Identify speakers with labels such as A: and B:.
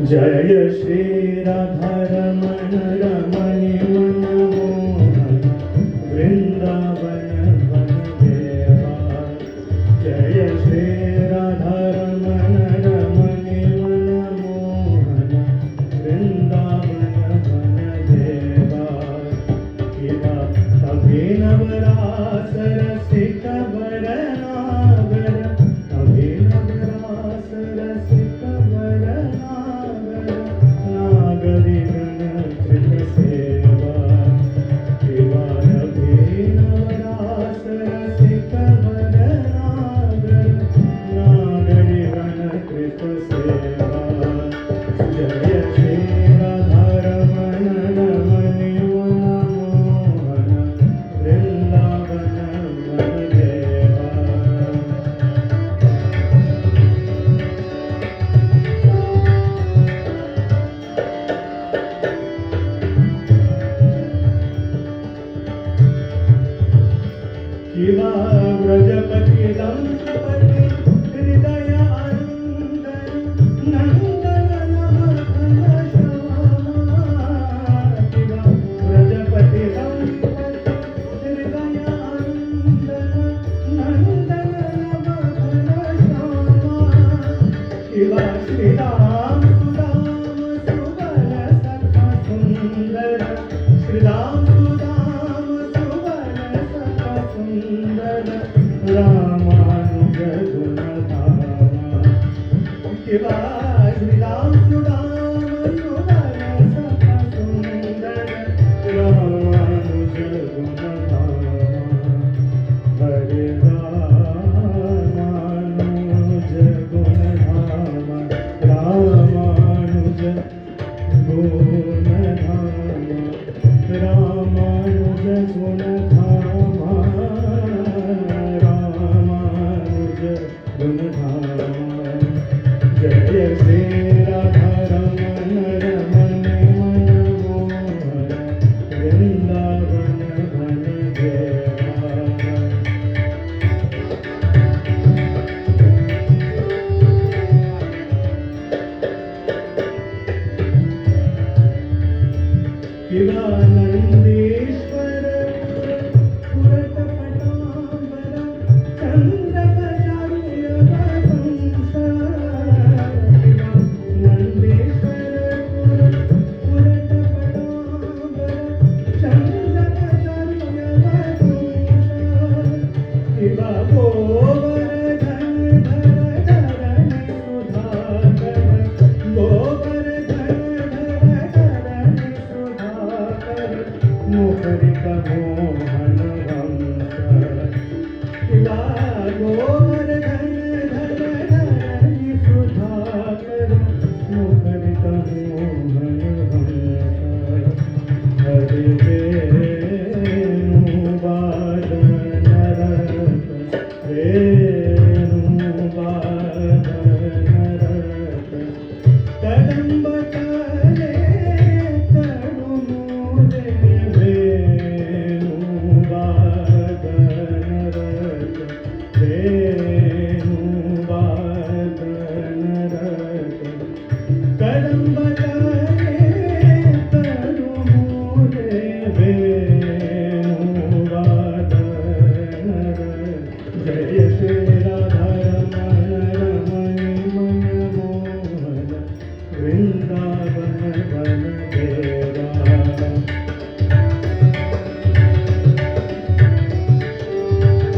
A: जय श्री राधारमण रमणि मनमोहन वृंदावन वनदेवा। जय श्री राधारमण रमणि मनमोहन वृंदावन वनदेवा। किवा अभिनव रास रसिक वरनागर, अभिनव रास रसिक वरनागर, नागरी गण कृत सेवा। किवा अभिनव रास रसिक वरनागर, नागरी गण कृत सेवा। जय श्री राधारमण रमणि मनमोहन वृंदावन वनदेवा। किवा व्रजपति दंपति हृदय अंदर, नंदन नमन श्यामा। किवा व्रजपति दंपति हृदय अंदर, नंदन नमन श्यामा। किवा श्री राम सुदाम सुबल सखा सुंदर, श्री राम सुदाम सुबल सखा सुंदर, रामानुज गुण धामा। किवा श्री राम सुदाम सुबल सखा सुंदर, रामानुज गुण धामा। हरे रामानुज गुण धामा, रामानुज गुण धामा, रामानुज गुण धामा, रामानुज गुण धामा। जय श्री राधारमण रमणि मनमोहन वृंदावन वनदेवा। किवा नंदीश्वर पुरत पटांबर, चंद्र बजाय वंश। किवा नंदीश्वर पुरत पटांबर, चंद्र बजाय वंश। किवा गोवर्धन धर धरणि सुधाकर, गोवर्धन धर धरणि सुधाकर, मुखरित मोहन वंश। किवा गोवर्धन धर धरणि सुधाकर, मुखरित मोहन वंश। हरि वेणुवादन रत, वेणुवादन रत, कदम्ब तले तरुमूले, वेणुवादन रत, वेणुवादन रत, कदम्ब तले तरुमूले, वेणुवादन रत। जय श्री राधारमण रमणि मनमोहन वृंदावन वनदेवा।